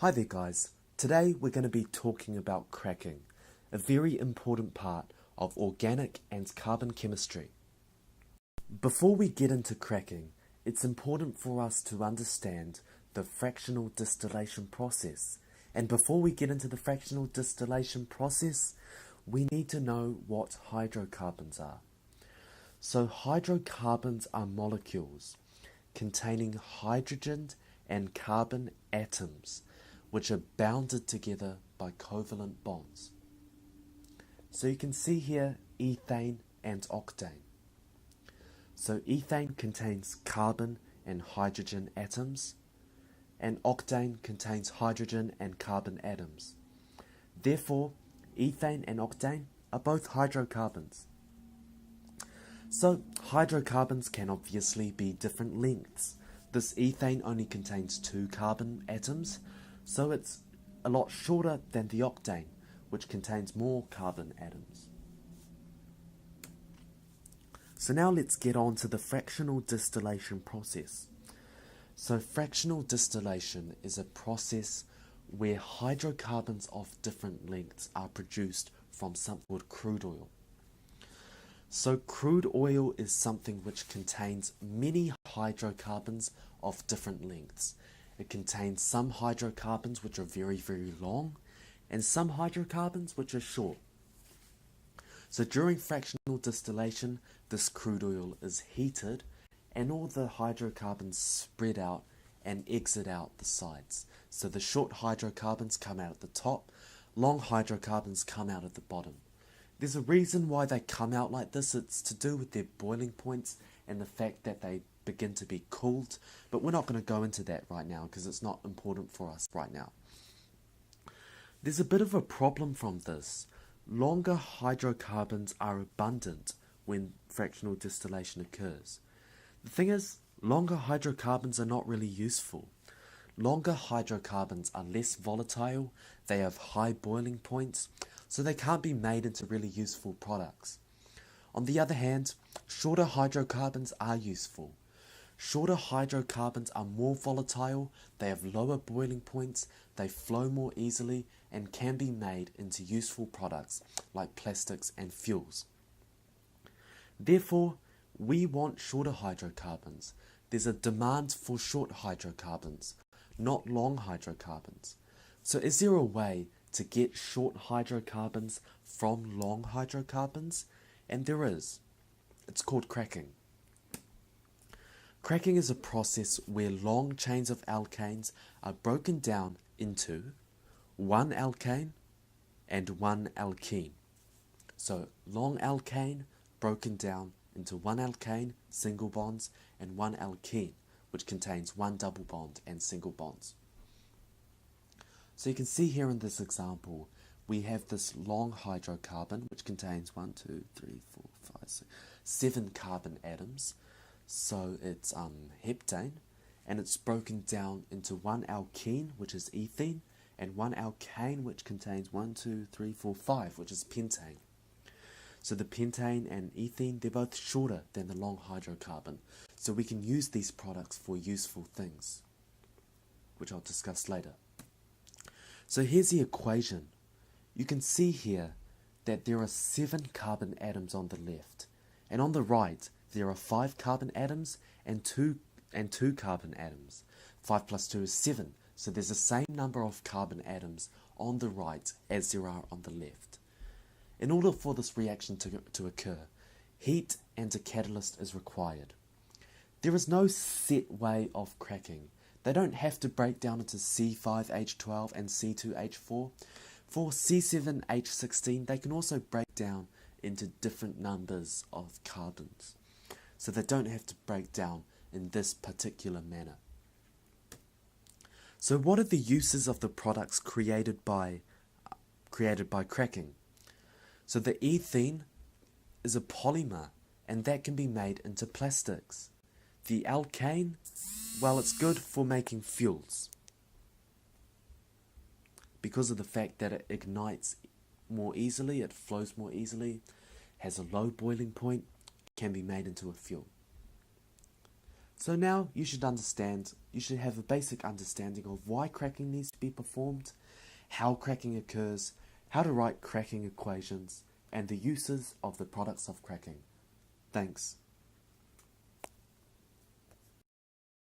Hi there guys, today we're going to be talking about cracking, a very important part of organic and carbon chemistry. Before we get into cracking, it's important for us to understand the fractional distillation process. And before we get into the fractional distillation process, we need to know what hydrocarbons are. So hydrocarbons are molecules containing hydrogen and carbon atoms which are bounded together by covalent bonds. So you can see here ethane and octane. So ethane contains carbon and hydrogen atoms, and octane contains hydrogen and carbon atoms. Therefore, ethane and octane are both hydrocarbons. So hydrocarbons can obviously be different lengths. This ethane only contains 2 carbon atoms, so it's a lot shorter than the octane, which contains more carbon atoms. So now let's get on to the fractional distillation process. So fractional distillation is a process where hydrocarbons of different lengths are produced from something called crude oil. So crude oil is something which contains many hydrocarbons of different lengths. It contains some hydrocarbons which are very, very long and some hydrocarbons which are short. So during fractional distillation, this crude oil is heated and all the hydrocarbons spread out and exit out the sides. So the short hydrocarbons come out at the top, long hydrocarbons come out at the bottom. There's a reason why they come out like this. It's to do with their boiling points and the fact that they begin to be cooled, but we're not going to go into that right now because it's not important for us right now. There's a bit of a problem from this. Longer hydrocarbons are abundant when fractional distillation occurs. The thing is, longer hydrocarbons are not really useful. Longer hydrocarbons are less volatile, they have high boiling points, so they can't be made into really useful products. On the other hand, shorter hydrocarbons are useful. Shorter hydrocarbons are more volatile, they have lower boiling points, they flow more easily, and can be made into useful products like plastics and fuels. Therefore, we want shorter hydrocarbons. There's a demand for short hydrocarbons, not long hydrocarbons. So is there a way to get short hydrocarbons from long hydrocarbons? And there is. It's called cracking. Cracking is a process where long chains of alkanes are broken down into one alkane and one alkene. So long alkane broken down into one alkane, single bonds, and one alkene, which contains one double bond and single bonds. So you can see here in this example, we have this long hydrocarbon, which contains 1, 2, 3, 4, 5, 6, 7 carbon atoms. So it's heptane, and it's broken down into one alkene, which is ethene, and one alkane, which contains 1, 2, 3, 4, 5, which is pentane. So the pentane and ethene, they're both shorter than the long hydrocarbon. So we can use these products for useful things, which I'll discuss later. So here's the equation. You can see here that there are 7 carbon atoms on the left, and on the right there are 5 carbon atoms and 2 carbon atoms. 5 plus 2 is 7, so there's the same number of carbon atoms on the right as there are on the left. In order for this reaction to occur, heat and a catalyst is required. There is no set way of cracking. They don't have to break down into C5H12 and C2H4. For C7H16, they can also break down into different numbers of carbons. So they don't have to break down in this particular manner. So what are the uses of the products created by cracking? So the ethene is a polymer, and that can be made into plastics. The alkane, well, it's good for making fuels because of the fact that it ignites more easily, it flows more easily, has a low boiling point, can be made into a fuel. So now you should have a basic understanding of why cracking needs to be performed, how cracking occurs, how to write cracking equations, and the uses of the products of cracking. Thanks.